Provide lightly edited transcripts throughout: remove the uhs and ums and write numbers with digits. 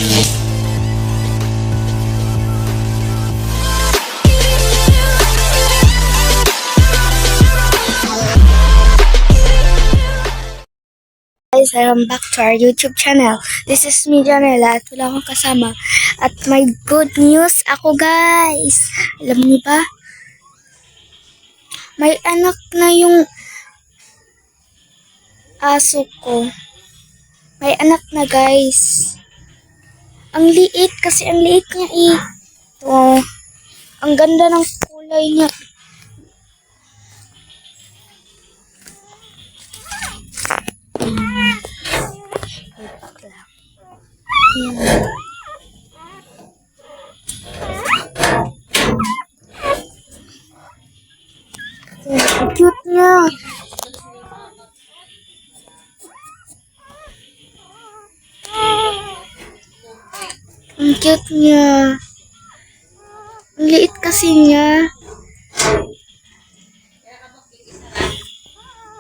Guys, welcome back to our YouTube channel. This is me, Janela, at wala akong kasama. At may good news ako, guys. Alam niyo ba? May anak na yung aso ko. May anak na, guys. Ang liit, kasi ang liit niya eh. Ito. Ang ganda ng kulay niya. Ang cute niya. Ang cute niya. Ang liit kasi niya.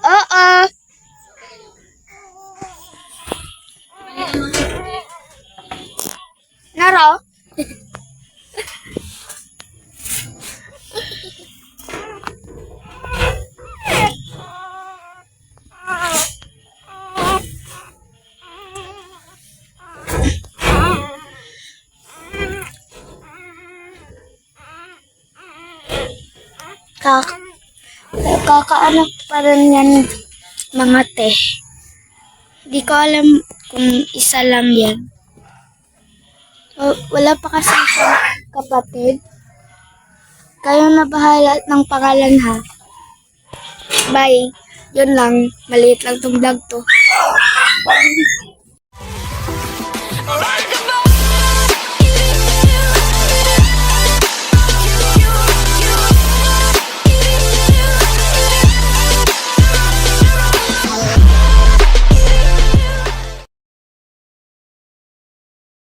Oo. Naro? Kakaanak pa rin yan, mga te. Di ko alam kung isa lang yan. Wala pa kasi siyang kapatid. Kayo na bahala ng pangalan, ha. Bye. Yun lang. Maliit lang tong vlog to.